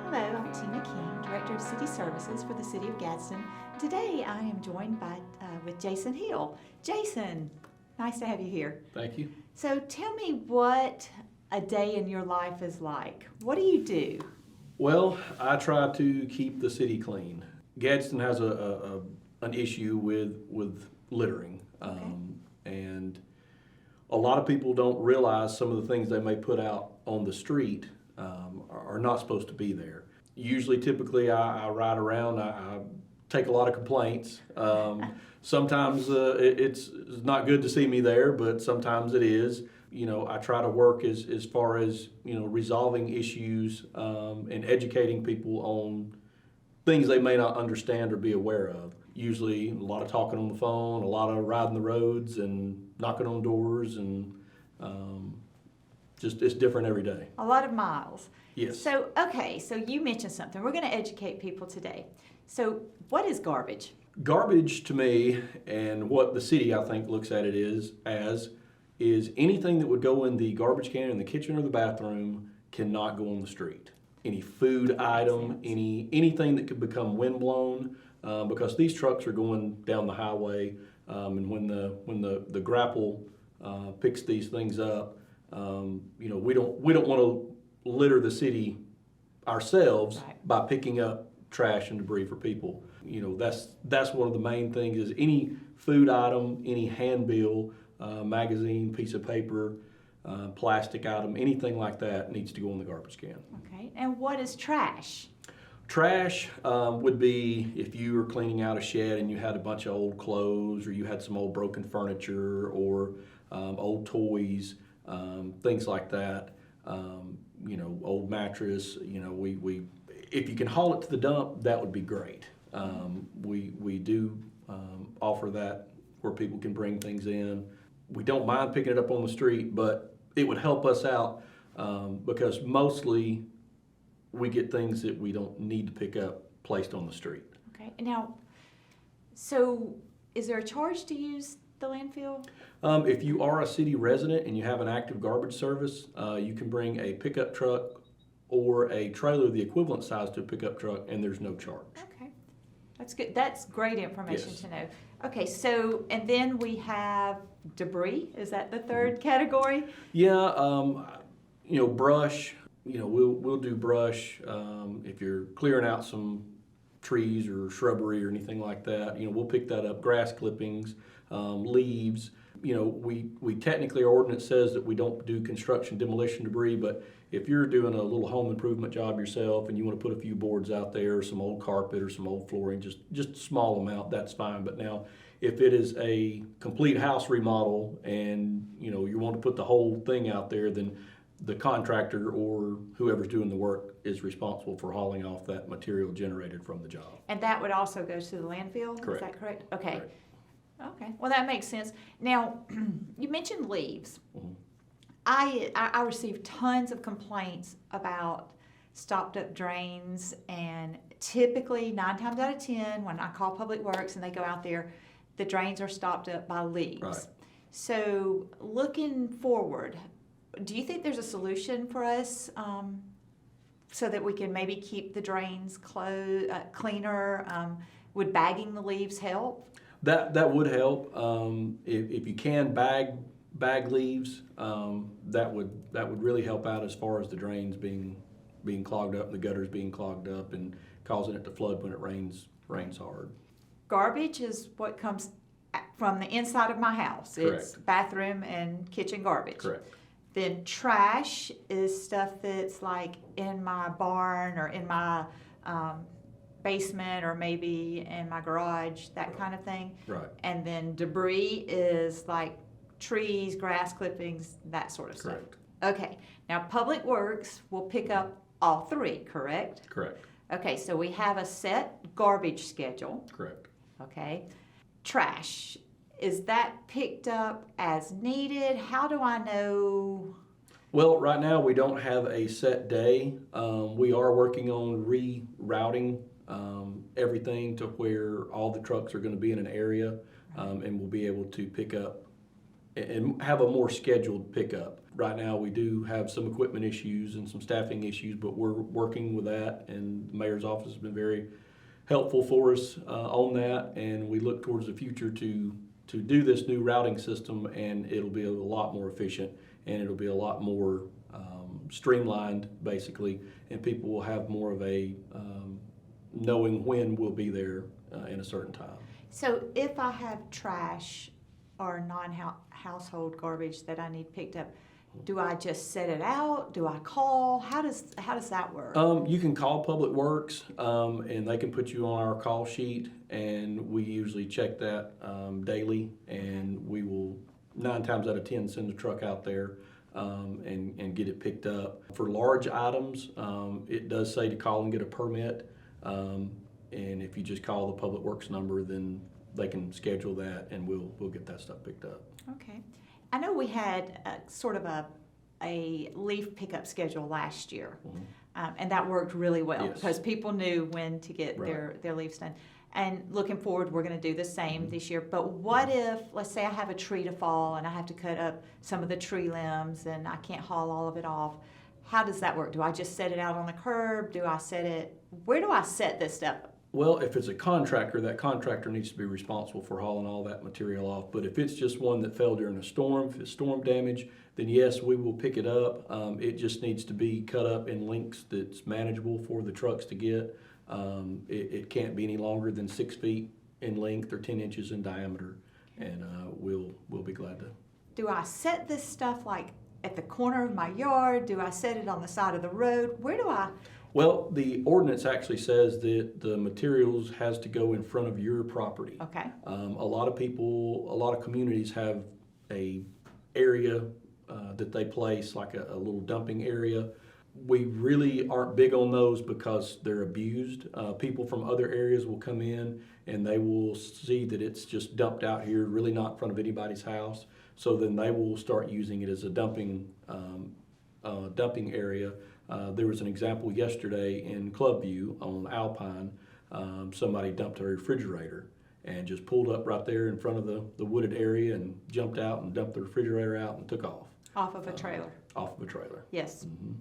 Hello, I'm Tena King, Director of City Services for the City of Gadsden. Today I am joined with Jason Hill. Jason, nice to have you here. Thank you. So tell me what a day in your life is like. What do you do? Well, I try to keep the city clean. Gadsden has an issue with littering, and a lot of people don't realize some of the things they may put out on the street are not supposed to be there. Usually, typically, I ride around, I take a lot of complaints. Sometimes it's not good to see me there, but sometimes it is. You know, I try to work as far as, resolving issues and educating people on things they may not understand or be aware of. Usually a lot of talking on the phone, a lot of riding the roads and knocking on doors, and just it's different every day. A lot of miles. Yes. So you mentioned something. We're going to educate people today. So what is garbage? Garbage to me, and what the city I think looks at it is anything that would go in the garbage can in the kitchen or the bathroom cannot go on the street. Any food item, anything that could become windblown, because these trucks are going down the highway, and when the grapple picks these things up, we don't want to litter the city ourselves by picking up trash and debris for people. That's one of the main things is any food item, any handbill, magazine, piece of paper, plastic item, anything like that needs to go in the garbage can. Okay, and what is trash? Trash would be if you were cleaning out a shed and you had a bunch of old clothes, or you had some old broken furniture, or old toys, things like that. Old mattress. We if you can haul it to the dump, that would be great. We do offer that where people can bring things in. We don't mind picking it up on the street, but it would help us out because mostly we get things that we don't need to pick up placed on the street. Okay, now, so is there a charge to use the landfill? If you are a city resident and you have an active garbage service, you can bring a pickup truck or a trailer the equivalent size to a pickup truck, and there's no charge. Okay, that's good. That's great information Yes. to know. Okay, so, and then we have debris. Is that the third category? Yeah, brush. We'll do brush if you're clearing out some trees or shrubbery or anything like that. We'll pick that up. Grass clippings, leaves. We technically, our ordinance says that we don't do construction demolition debris, but if you're doing a little home improvement job yourself and you want to put a few boards out there, some old carpet or some old flooring, just a small amount, that's fine. But now, if it is a complete house remodel and you want to put the whole thing out there, then the contractor or whoever's doing the work is responsible for hauling off that material generated from the job. And that would also go to the landfill? Correct. Is that correct? Okay. Correct. Okay, well, that makes sense. Now, you mentioned leaves. Mhm. I receive tons of complaints about stopped up drains, and typically 9 times out of 10 when I call Public Works and they go out there, the drains are stopped up by leaves. Right. So looking forward, do you think there's a solution for us so that we can maybe keep the drains cleaner? Would bagging the leaves help? That would help. If you can bag leaves, that would really help out as far as the drains being clogged up and the gutters being clogged up and causing it to flood when it rains hard. Garbage is what comes from the inside of my house. Correct. It's bathroom and kitchen garbage. Correct. Then trash is stuff that's like in my barn or in my basement or maybe in my garage, that kind of thing. Right. And then debris is like trees, grass clippings, that sort of stuff. Correct. Okay. Now, Public Works will pick up all three, correct? Correct. Okay, so we have a set garbage schedule. Correct. Okay. Trash, is that picked up as needed? How do I know? Well, right now we don't have a set day. We are working on rerouting everything to where all the trucks are going to be in an area, and we'll be able to pick up and have a more scheduled pickup. Right now, we do have some equipment issues and some staffing issues, but we're working with that, and the mayor's office has been very helpful for us on that, and we look towards the future to do this new routing system, and it'll be a lot more efficient, and it'll be a lot more streamlined, basically, and people will have more of a knowing when we'll be there in a certain time. So if I have trash or non-household garbage that I need picked up, do I just set it out? Do I call? How does that work? You can call Public Works, and they can put you on our call sheet, and we usually check that daily, and we will 9 times out of 10 send the truck out there and get it picked up. For large items, it does say to call and get a permit, and if you just call the Public Works number, then they can schedule that, and we'll get that stuff picked up. Okay. I know we had sort of a leaf pickup schedule last year, and that worked really well because people knew when to get their leaves done. And looking forward, we're going to do the same this year. But what if, let's say I have a tree to fall and I have to cut up some of the tree limbs and I can't haul all of it off? How does that work? Do I just set it out on the curb? Where do I set this stuff? Well, if it's a contractor, that contractor needs to be responsible for hauling all that material off. But if it's just one that fell during a storm, if it's storm damage, then yes, we will pick it up. It just needs to be cut up in lengths that's manageable for the trucks to get. It can't be any longer than 6 feet in length or 10 inches in diameter, and we'll be glad to. Do I set this stuff like at the corner of my yard? Do I set it on the side of the road? Where do I? Well, the ordinance actually says that the materials has to go in front of your property. Okay. A lot of communities have a area that they place, like a little dumping area. We really aren't big on those because they're abused. People from other areas will come in and they will see that it's just dumped out here, really not in front of anybody's house. So then they will start using it as a dumping area. There was an example yesterday in Clubview on Alpine. Somebody dumped a refrigerator and just pulled up right there in front of the wooded area and jumped out and dumped the refrigerator out and took off. Off of a trailer. Off of a trailer. Yes. Mm-hmm.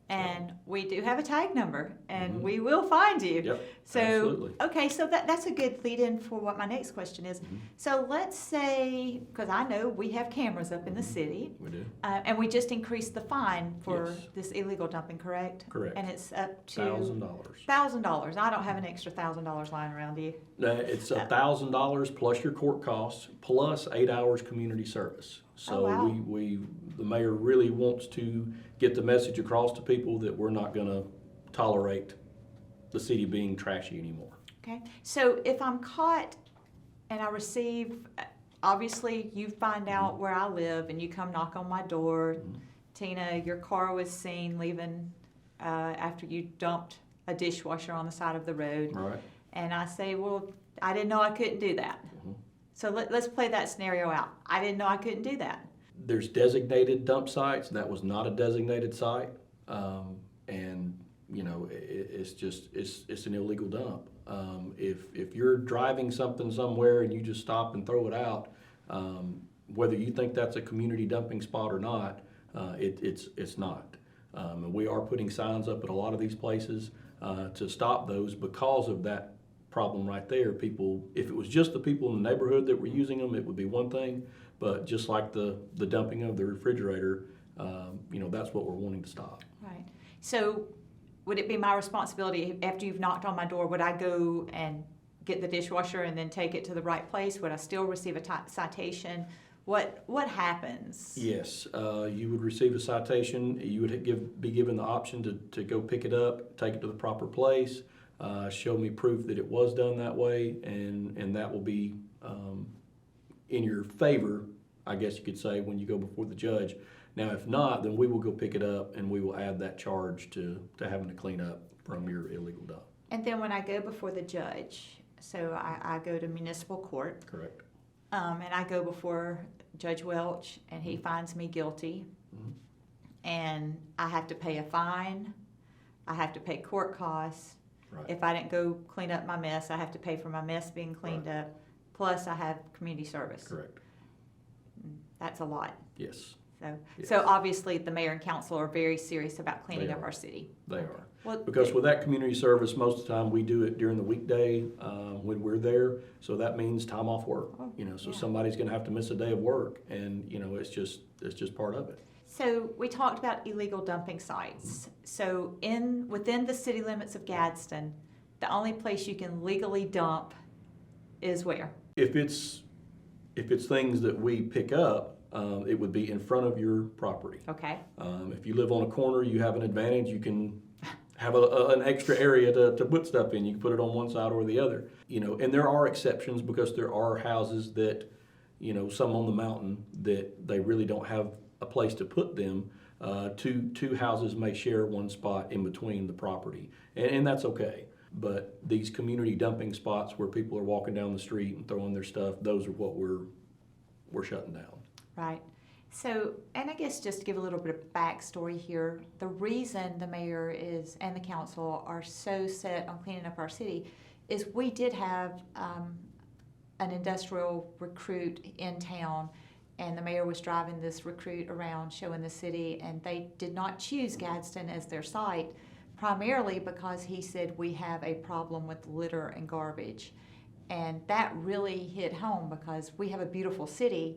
And we do have a tag number, and we will find you. Yep, so, absolutely. Okay, so that's a good lead-in for what my next question is. So let's say, because I know we have cameras up in the city. We do. And we just increased the fine for this illegal dumping, correct? Correct. And it's up to $1,000. $1,000. I don't have an extra $1,000 lying around, do you? It's $1,000 plus your court costs plus 8 hours community service. So the mayor really wants to get the message across to people that we're not going to tolerate the city being trashy anymore. Okay. So if I'm caught and I receive, obviously you find out where I live and you come knock on my door, Tina, your car was seen leaving after you dumped a dishwasher on the side of the road. Right. And I say, well, I didn't know I couldn't do that. So let's play that scenario out. I didn't know I couldn't do that. There's designated dump sites. That was not a designated site. And, you know, it's an illegal dump. If you're driving something somewhere and you just stop and throw it out, whether you think that's a community dumping spot or not, it's not. And we are putting signs up at a lot of these places to stop those because of that problem right there. People, if it was just the people in the neighborhood that were using them, it would be one thing. But just like the dumping of the refrigerator, you know, that's what we're wanting to stop. Right. So would it be my responsibility after you've knocked on my door, would I go and get the dishwasher and then take it to the right place? Would I still receive a citation? What happens? Yes, you would receive a citation. You would be given the option to go pick it up, take it to the proper place, show me proof that it was done that way, and that will be in your favor, I guess you could say, when you go before the judge. Now, if not, then we will go pick it up and we will add that charge to having to clean up from your illegal dump. And then when I go before the judge, so I go to municipal court. Correct. And I go before Judge Welch and he finds me guilty. And I have to pay a fine. I have to pay court costs. Right. If I didn't go clean up my mess, I have to pay for my mess being cleaned up. Plus I have community service. Correct. That's a lot. Yes, So, yes. so obviously the mayor and council are very serious about cleaning They up are. our city. They are. Well, Because with that community service, most of the time we do it during the weekday when we're there. So that means time off work. Oh, So yeah. somebody's going to have to miss a day of work, and it's just part of it. So we talked about illegal dumping sites. So within the city limits of Gadsden, the only place you can legally dump is where? If it's things that we pick up, it would be in front of your property. Okay. If you live on a corner, you have an advantage. You can have an extra area to put stuff in. You can put it on one side or the other. And there are exceptions because there are houses that, some on the mountain that they really don't have a place to put them. Two houses may share one spot in between the property, and that's okay. But these community dumping spots where people are walking down the street and throwing their stuff, those are what we're shutting down. Right. So, and I guess just to give a little bit of backstory here, the reason the mayor and the council are so set on cleaning up our city is we did have an industrial recruit in town, and the mayor was driving this recruit around showing the city, and they did not choose Gadsden as their site, primarily because he said we have a problem with litter and garbage. And that really hit home because we have a beautiful city,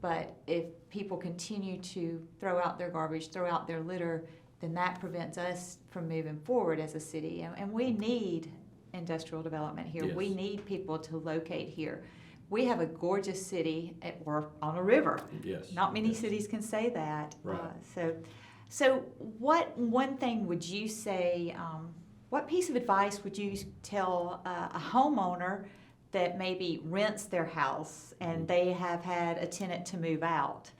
but if people continue to throw out their garbage, throw out their litter, then that prevents us from moving forward as a city. And we need industrial development here. Yes. We need people to locate here. We have a gorgeous city, we're on a river. Yes. Not many Yes. cities can say that. Right. So what one thing would you say, what piece of advice would you tell a homeowner that maybe rents their house and they have had a tenant to move out?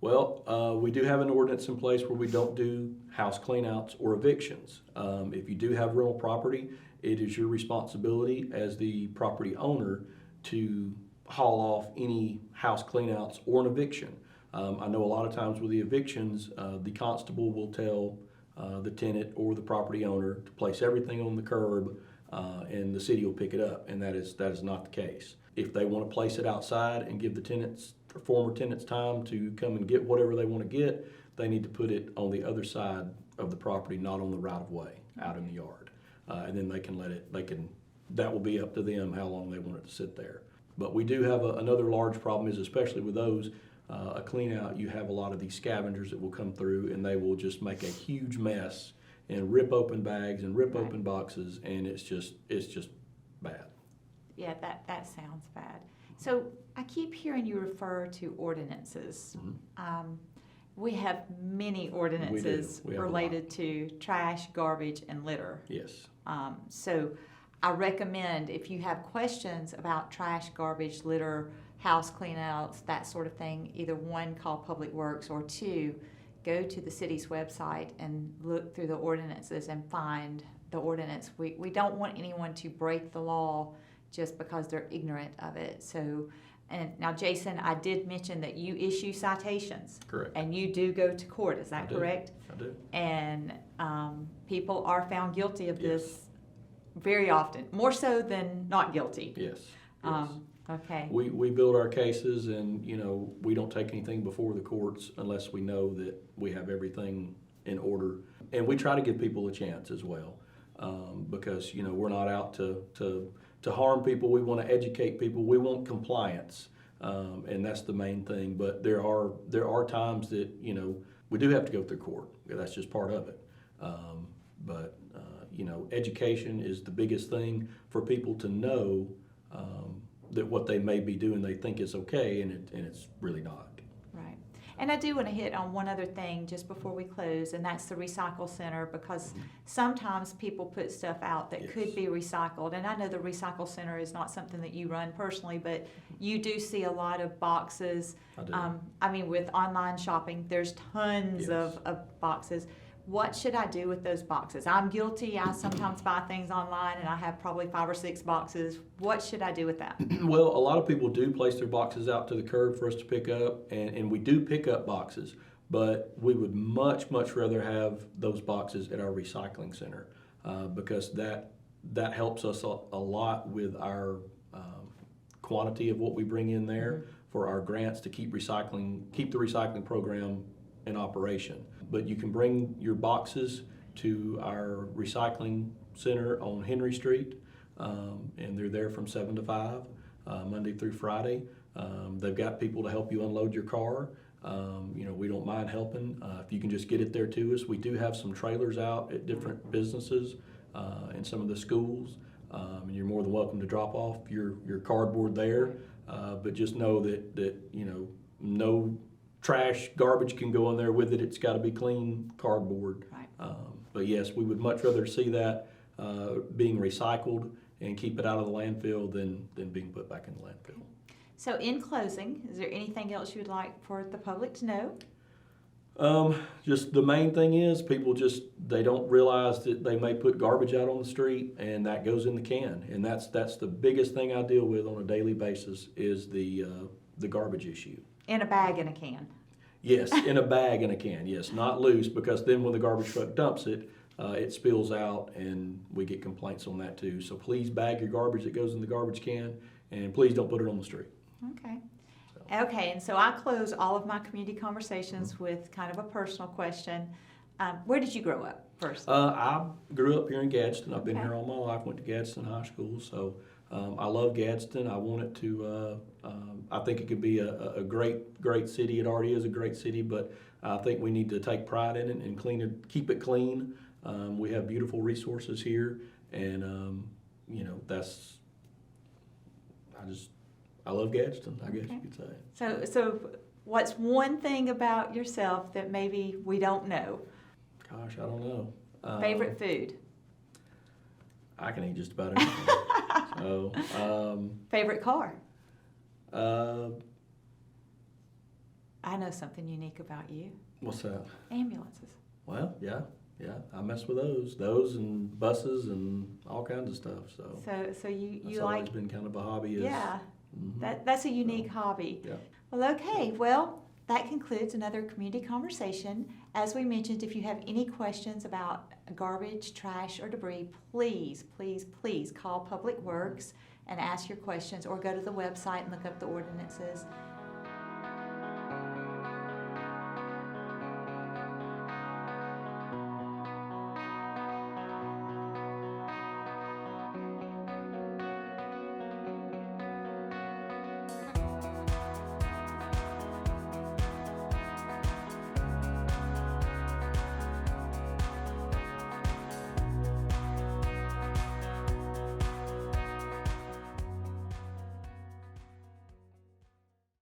Well, we do have an ordinance in place where we don't do house cleanouts or evictions. If you do have rental property, it is your responsibility as the property owner to haul off any house cleanouts or an eviction. I know a lot of times with the evictions, the constable will tell the tenant or the property owner to place everything on the curb, and the city will pick it up, and that is not the case. If they want to place it outside and give the tenants or former tenants time to come and get whatever they want to get, they need to put it on the other side of the property, not on the right of way, out in the yard, and then they can that will be up to them how long they want it to sit there. But we do have another large problem is, especially with those, a clean out, you have a lot of these scavengers that will come through and they will just make a huge mess and rip open bags and rip open boxes, and it's just bad. Yeah, that sounds bad. So I keep hearing you refer to ordinances. Mm-hmm. We have many ordinances We have a related to trash, garbage, and litter. Yes. So I recommend if you have questions about trash, garbage, litter, house cleanouts, that sort of thing, either one, call Public Works, or two, go to the city's website and look through the ordinances and find the ordinance. We don't want anyone to break the law just because they're ignorant of it. So, and now Jason, I did mention that you issue citations. Correct. And you do go to court, is that I do. correct? I do. And people are found guilty of Yes. this very often, more so than not guilty. Yes. Yes. Okay. We build our cases, and we don't take anything before the courts unless we know that we have everything in order. And we try to give people a chance as well, because we're not out to harm people. We want to educate people. We want compliance, and that's the main thing. But there are times that we do have to go through court. That's just part of it. But education is the biggest thing for people to know. That what they may be doing they think is okay, and it's really not. Right. And I do want to hit on one other thing just before we close, and that's the recycle center, because sometimes people put stuff out that could be recycled. And I know the recycle center is not something that you run personally, but you do see a lot of boxes. I do. With online shopping, there's tons of boxes. What should I do with those boxes? I'm guilty. I sometimes buy things online and I have probably 5 or 6 boxes. What should I do with that? Well, a lot of people do place their boxes out to the curb for us to pick up, and we do pick up boxes, but we would much rather have those boxes at our recycling center, because that helps us a lot with our quantity of what we bring in there for our grants to keep the recycling program in operation. But you can bring your boxes to our recycling center on Henry Street, and they're there from 7 to 5, Monday through Friday. They've got people to help you unload your car. We don't mind helping. If you can just get it there to us. We do have some trailers out at different businesses and some of the schools, and you're more than welcome to drop off your cardboard there. But just know that no trash, garbage can go in there with it. It's got to be clean cardboard. Right. But yes, we would much rather see that being recycled and keep it out of the landfill than being put back in the landfill. So in closing, is there anything else you would like for the public to know? Just the main thing is people they don't realize that they may put garbage out on the street and that goes in the can. And that's the biggest thing I deal with on a daily basis is the garbage issue. In a bag in a can. Yes, in a bag in a can, yes, not loose, because then when the garbage truck dumps it, it spills out and we get complaints on that too. So please bag your garbage that goes in the garbage can and please don't put it on the street. Okay. Okay, and so I close all of my community conversations with kind of a personal question. Where did you grow up first? I grew up here in Gadsden. I've been Okay. here all my life, went to Gadsden High School, so I love Gadsden. I want it to, I think it could be a great city. It already is a great city, but I think we need to take pride in it and keep it clean. We have beautiful resources here, and I love Gadsden, I guess Okay. you could say. So what's one thing about yourself that maybe we don't know? Gosh, I don't know. Favorite food? I can eat just about anything. So, Favorite car? uh, I know something unique about you. what's that? Ambulances. Well, yeah, I mess with those and buses and all kinds of stuff. So So you that's like, always been kind of a hobby. yeah, Mhm. that's a unique hobby. Yeah. Well, okay, well, that concludes another community conversation. As we mentioned, if you have any questions about garbage, trash, or debris, please call Public Works and ask your questions, or go to the website and look up the ordinances.